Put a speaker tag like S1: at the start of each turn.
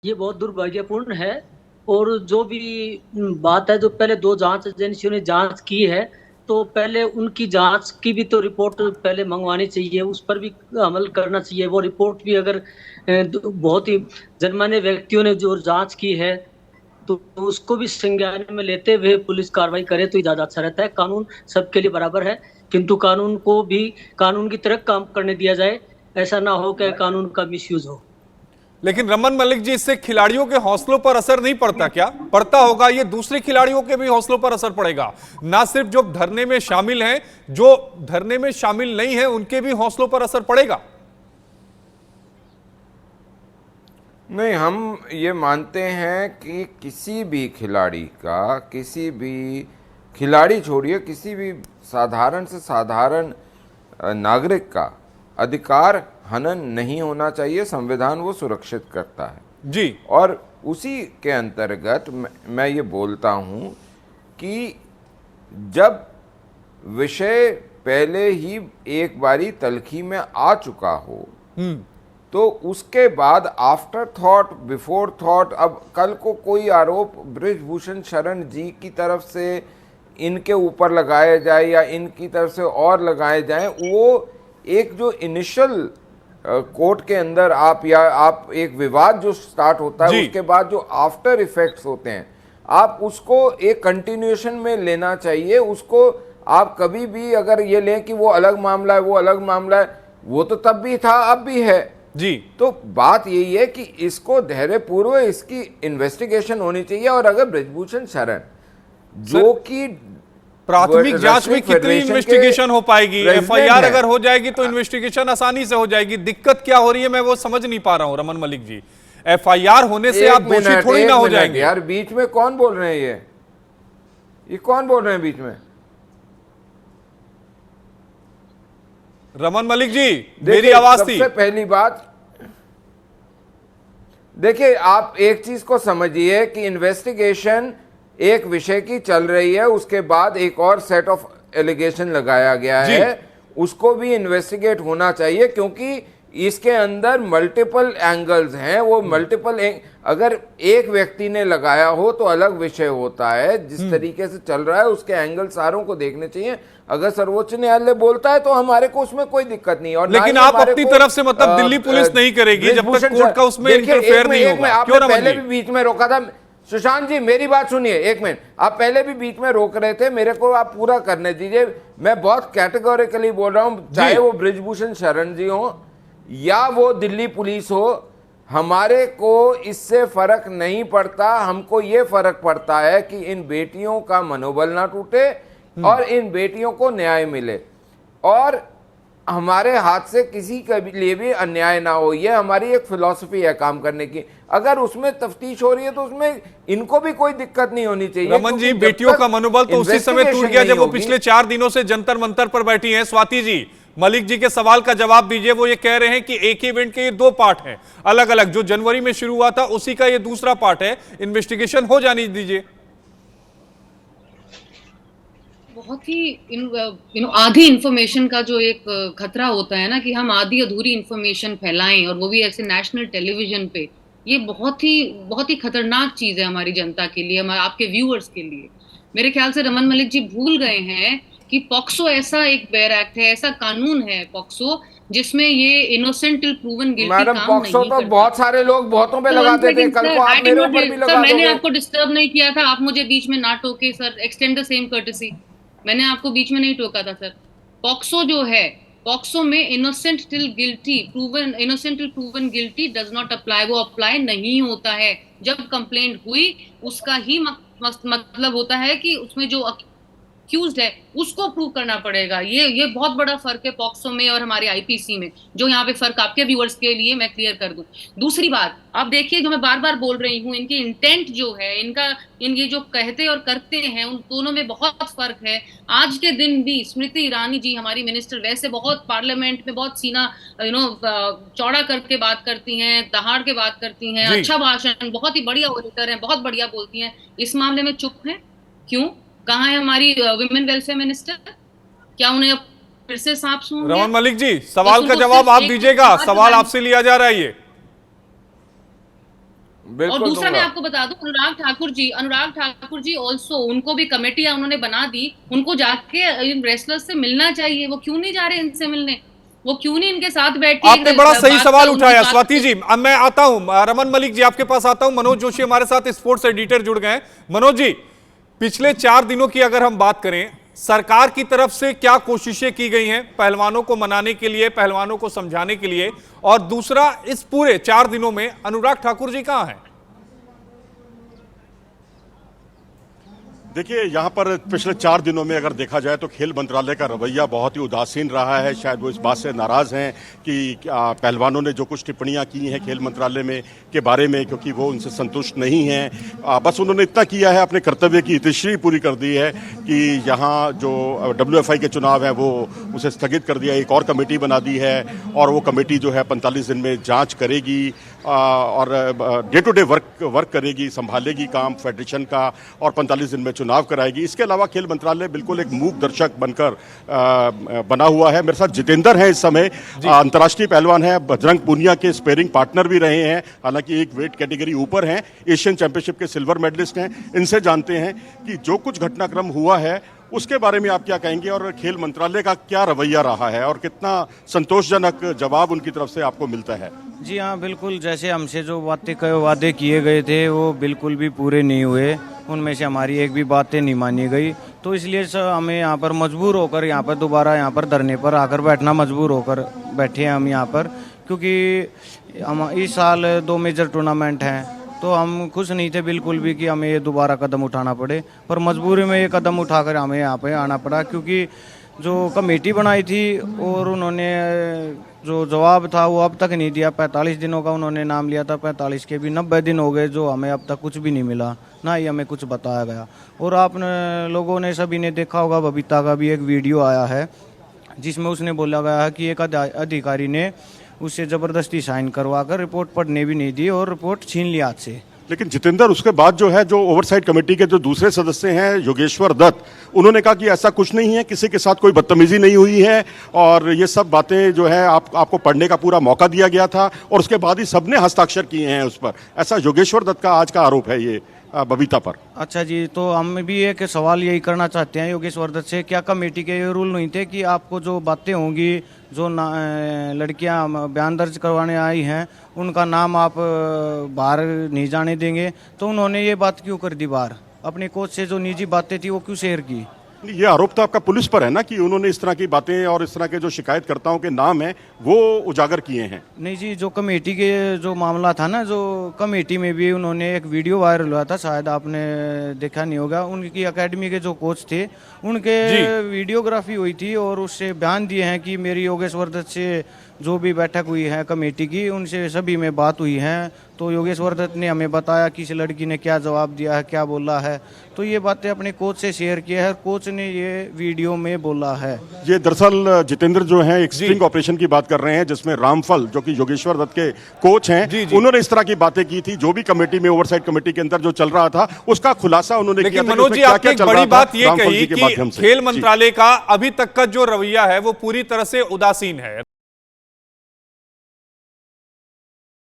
S1: ये बहुत दुर्भाग्यपूर्ण है। और जो भी बात है, जो पहले दो जांच एजेंसियों ने जांच की है, तो पहले उनकी जांच की भी तो रिपोर्ट पहले मंगवानी चाहिए, उस पर भी अमल करना चाहिए। वो रिपोर्ट भी अगर बहुत ही जनमान्य व्यक्तियों ने जो जांच की है, तो उसको भी संज्ञान में लेते हुए पुलिस कार्रवाई करे तो ज्यादा अच्छा रहता है। कानून सबके लिए बराबर है, किंतु कानून को भी कानून की तरह काम करने दिया जाए। ऐसा ना हो कि कानून का मिसयूज हो।
S2: लेकिन रमन मलिक जी, इससे खिलाड़ियों के हौसलों पर असर नहीं पड़ता क्या? पड़ता होगा। ये दूसरे खिलाड़ियों के भी हौसलों पर असर पड़ेगा। ना सिर्फ जो धरने में शामिल हैं, जो धरने में शामिल नहीं है, उनके भी हौसलों पर असर पड़ेगा।
S3: नहीं, हम ये मानते हैं कि किसी भी खिलाड़ी का, किसी भी खिलाड़ी छोड़िए, किसी भी साधारण से साधारण नागरिक का अधिकार हनन नहीं होना चाहिए। संविधान वो सुरक्षित करता है
S2: जी।
S3: और उसी के अंतर्गत मैं ये बोलता हूँ कि जब विषय पहले ही एक बारी तलखी में आ चुका हो, तो उसके बाद आफ्टर थॉट बिफोर थॉट, अब कल को कोई आरोप बृजभूषण शरण जी की तरफ से इनके ऊपर लगाया जाए या इनकी तरफ से और लगाए जाए, वो एक जो इनिशियल कोर्ट के अंदर आप एक विवाद जो स्टार्ट होता है, उसके बाद जो आफ्टर इफेक्ट्स होते हैं, आप उसको एक कंटिन्यूएशन में लेना चाहिए। उसको आप कभी भी अगर ये लें कि वो अलग मामला है, वो अलग मामला है, वो तो तब भी था, अब भी है
S2: जी।
S3: तो बात यही है कि इसको धैर्यपूर्वक इसकी इन्वेस्टिगेशन होनी चाहिए। और अगर बृजभूषण शरण जो कि
S2: प्राथमिक जांच में कितनी इन्वेस्टिगेशन हो पाएगी? एफआईआर अगर हो जाएगी तो इन्वेस्टिगेशन आसानी से हो जाएगी। दिक्कत क्या हो रही है मैं वो समझ नहीं पा रहा हूं रमन मलिक जी। एफआईआर होने से आप दोषी थोड़ी ना हो जाएंगे।
S3: यार बीच में कौन बोल रहे हैं? ये कौन बोल रहे हैं बीच में?
S2: रमन मलिक जी, मेरी आवाज थी।
S3: सबसे पहली बात देखिए, आप एक चीज को समझिए कि इन्वेस्टिगेशन एक विषय की चल रही है, उसके बाद एक और सेट ऑफ एलिगेशन लगाया गया है, उसको भी इन्वेस्टिगेट होना चाहिए, क्योंकि इसके अंदर मल्टीपल एंगल्स हैं। वो मल्टीपल अगर एक व्यक्ति ने लगाया हो तो अलग विषय होता है। जिस तरीके से चल रहा है उसके एंगल सारों को देखने चाहिए। अगर सर्वोच्च न्यायालय बोलता है तो हमारे को उसमें कोई दिक्कत नहीं। और
S2: लेकिन आप अपनी तरफ से मतलब दिल्ली पुलिस नहीं करेगी जब तक कोर्ट का उसमें इंटरफेयर नहीं होगा। क्यों रमन जी?
S3: पहले भी बीच में रोका था। सुशांत जी मेरी बात सुनिए एक मिनट। आप पहले भी बीच में रोक रहे थे, मेरे को आप पूरा करने दीजिए। मैं बहुत कैटेगोरिकली बोल रहा हूं, चाहे वो बृजभूषण शरण जी हो या वो दिल्ली पुलिस हो, हमारे को इससे फर्क नहीं पड़ता। हमको ये फर्क पड़ता है कि इन बेटियों का मनोबल ना टूटे और इन बेटियों को न्याय मिले और हमारे हाथ से किसी के लिए भी अन्याय ना हो। ये हमारी एक फिलॉसफी है काम करने की। अगर उसमें तफ्तीश हो रही है तो उसमें इनको भी कोई दिक्कत नहीं होनी चाहिए।
S2: रमन जी, बेटियों का मनोबल तो उसी समय टूट गया जब वो पिछले 4 दिनों से जंतर मंतर पर बैठी हैं। स्वाति जी, मलिक जी के सवाल का जवाब दीजिए। वो ये कह रहे हैं कि एक ही इवेंट के ये 2 पार्ट हैं अलग अलग। जो जनवरी में शुरू हुआ था उसी का ये दूसरा पार्ट है। इन्वेस्टिगेशन हो जानी दीजिए।
S4: बहुत ही आधी इंफॉर्मेशन का जो एक खतरा होता है ना, कि हम आधी अधूरी इंफॉर्मेशन फैलाएं और वो भी ऐसे नेशनल टेलीविजन पे, ये बहुत ही खतरनाक चीज है हमारी जनता के लिए, हमारे आपके व्यूअर्स के लिए। मेरे ख्याल से रमन मलिक जी भूल गए हैं कि पॉक्सो ऐसा एक बेयर एक्ट है, ऐसा कानून है पॉक्सो, जिसमें ये innocent till proven guilty
S3: madam,
S4: काम
S3: पॉक्सो
S4: नहीं
S3: तो
S4: करता।
S3: बहुत सारे लोग बहुतों पे लगाते थे, कल को आप मेरे ऊपर भी लगा
S4: मैंने
S3: दोगे।
S4: आपको डिस्टर्ब नहीं किया था, आप मुझे बीच में ना टोके sir. Extend the same courtesy. मैंने आपको बीच में नहीं टोका था सर। पॉक्सो जो है, पॉक्सो में innocent till proven guilty does not apply. वो अप्लाई नहीं होता है। जब कंप्लेंट हुई उसका ही मतलब होता है कि उसमें जो अक्यूज्ड है उसको प्रूव करना पड़ेगा। ये बहुत बड़ा फर्क है पॉक्सो में और हमारे आईपीसी में, जो यहाँ पे फर्क आपके व्यूअर्स के लिए मैं क्लियर कर दूं। दूसरी बात, आप देखिए, जो मैं बार बार बोल रही हूँ, इनकी इंटेंट जो है, ये जो कहते और करते हैं, उन दोनों में बहुत फर्क है। आज के दिन भी स्मृति ईरानी जी, हमारी मिनिस्टर, वैसे बहुत पार्लियामेंट में बहुत सीना चौड़ा करके बात करती हैं, दहाड़ के बात करती हैं, अच्छा भाषण, बहुत ही बढ़िया ओरेटर हैं, बहुत बढ़िया बोलती हैं। इस मामले में चुप है क्यों? कहाँ है हमारी विमेन वेलफेयर मिनिस्टर? क्या उन्हें फिर से सांप सूंघ गया?
S2: रमन मलिक जी, सवाल का जवाब आप दीजिएगा। सवाल आपसे लिया जा रहा है। ये
S3: बिल्कुल
S4: और दूसरा मैं
S3: दूंगा।
S4: आपको बता दूं, अनुराग ठाकुर जी ऑल्सो, उनको भी कमेटियां उन्होंने बना दी, उनको जाके इन रेसलर्स से मिलना चाहिए। वो क्यों नहीं जा रहे इनसे मिलने? वो क्यों नहीं इनके साथ बैठ के
S2: आपने बड़ा सही
S4: बात
S2: सवाल
S4: उनकी
S2: उठाया
S4: बात
S2: स्वाति जी। अब मैं आता हूं रमन मलिक जी, आपके पास आता हूं। मनोज जोशी हमारे साथ स्पोर्ट्स एडिटर जुड़ गए हैं। मनोज जी, पिछले 4 दिनों की अगर हम बात करें, सरकार की तरफ से क्या कोशिशें की गई हैं पहलवानों को मनाने के लिए, पहलवानों को समझाने के लिए, और दूसरा इस पूरे 4 दिनों में अनुराग ठाकुर जी कहां हैं?
S5: देखिए, यहाँ पर पिछले 4 दिनों में अगर देखा जाए तो खेल मंत्रालय का रवैया बहुत ही उदासीन रहा है। शायद वो इस बात से नाराज़ हैं कि पहलवानों ने जो कुछ टिप्पणियाँ की हैं खेल मंत्रालय में के बारे में, क्योंकि वो उनसे संतुष्ट नहीं हैं। बस उन्होंने इतना किया है, अपने कर्तव्य की इतिश्री पूरी कर दी है कि यहाँ जो WFI के चुनाव है वो उसे स्थगित कर दिया, एक और कमेटी बना दी है, और वो कमेटी जो है 45 दिन में जाँच करेगी और डे टू डे वर्क करेगी, संभालेगी काम फेडरेशन का, और 45 दिन में चुनाव कराएगी। इसके अलावा खेल मंत्रालय बिल्कुल एक मूक दर्शक बनकर बना हुआ है। मेरे साथ जितेंद्र हैं इस समय, अंतर्राष्ट्रीय पहलवान है, बजरंग पूनिया के स्पेयरिंग पार्टनर भी रहे हैं, हालांकि एक वेट कैटेगरी ऊपर हैं, एशियन चैंपियनशिप के सिल्वर मेडलिस्ट हैं। इनसे जानते हैं कि जो कुछ घटनाक्रम हुआ है उसके बारे में आप क्या कहेंगे, और खेल मंत्रालय का क्या रवैया रहा है, और कितना संतोषजनक जवाब उनकी तरफ से आपको मिलता है?
S6: जी हाँ, बिल्कुल। जैसे हमसे जो वादे किए गए थे वो बिल्कुल भी पूरे नहीं हुए, उनमें से हमारी एक भी बातें नहीं मानी गई। तो इसलिए हमें यहाँ पर मजबूर होकर यहाँ पर दोबारा यहाँ पर धरने पर आकर बैठना, मजबूर होकर बैठे हैं हम यहाँ पर, क्योंकि हम इस साल 2 मेजर टूर्नामेंट हैं, तो हम खुश नहीं थे बिल्कुल भी कि हमें ये दोबारा कदम उठाना पड़े, पर मजबूरी में ये कदम उठाकर हमें यहाँ पे आना पड़ा, क्योंकि जो कमेटी बनाई थी और उन्होंने जो जवाब था वो अब तक नहीं दिया। 45 दिनों का उन्होंने नाम लिया था, 45 के भी 90 दिन हो गए, जो हमें अब तक कुछ भी नहीं मिला, ना ही हमें कुछ बताया गया। और आपने लोगों ने सभी ने देखा होगा, बबीता का भी एक वीडियो आया है जिसमें उसने बोला गया है कि एक अधिकारी ने उससे ज़बरदस्ती साइन करवा कर रिपोर्ट पढ़ने भी नहीं दी और रिपोर्ट छीन लिया हाथ से।
S5: लेकिन जितेंद्र, उसके बाद जो है, जो ओवरसाइट कमेटी के जो दूसरे सदस्य हैं योगेश्वर दत्त, उन्होंने कहा कि ऐसा कुछ नहीं है, किसी के साथ कोई बदतमीजी नहीं हुई है, और ये सब बातें जो है आपको पढ़ने का पूरा मौका दिया गया था, और उसके बाद ही सबने हस्ताक्षर किए हैं उस पर। ऐसा योगेश्वर दत्त का आज का आरोप है ये बबीता पर।
S6: अच्छा जी, तो हम भी एक सवाल यही करना चाहते हैं योगेश्वर दत्त से, क्या कमेटी के ये रूल नहीं थे कि आपको जो बातें होंगी, जो लड़कियां बयान दर्ज करवाने आई हैं, उनका नाम आप बाहर नहीं जाने देंगे? तो उन्होंने ये बात क्यों कर दी बाहर? अपने कोच से जो निजी बातें थी वो क्यों शेयर की?
S5: ये आरोप तो आपका पुलिस पर है ना, कि उन्होंने इस तरह की बातें और इस तरह के जो शिकायतकर्ताओं के नाम हैं वो उजागर किए हैं।
S6: नहीं जी, जो कमेटी के जो मामला था ना, जो कमेटी में भी उन्होंने एक वीडियो वायरल हुआ था, शायद आपने देखा नहीं होगा। उनकी एकेडमी के जो कोच थे उनके वीडियोग्राफी हुई थी और उससे बयान दिए हैं कि मेरी योगेश्वर दत्त से जो भी बैठक हुई है कमेटी की, उनसे सभी में बात हुई है। तो योगेश्वर दत्त ने हमें बताया कि इस लड़की ने क्या जवाब दिया है, क्या बोला है। तो ये बातें अपने कोच से शेयर किया है, कोच ने ये वीडियो में बोला है।
S5: ये दरअसल जितेंद्र जो है एक स्ट्रिंग ऑपरेशन की बात कर रहे हैं, जिसमें रामफल जो कि योगेश्वर दत्त के कोच हैं, उन्होंने इस तरह की बातें की थी। जो भी कमेटी में, ओवरसाइट कमेटी के अंदर जो चल रहा था उसका खुलासा उन्होंने किया था।
S2: मनोज जी, आपने एक बड़ी बात ये कही कि खेल मंत्रालय का अभी तक का जो रवैया है वो पूरी तरह से उदासीन है।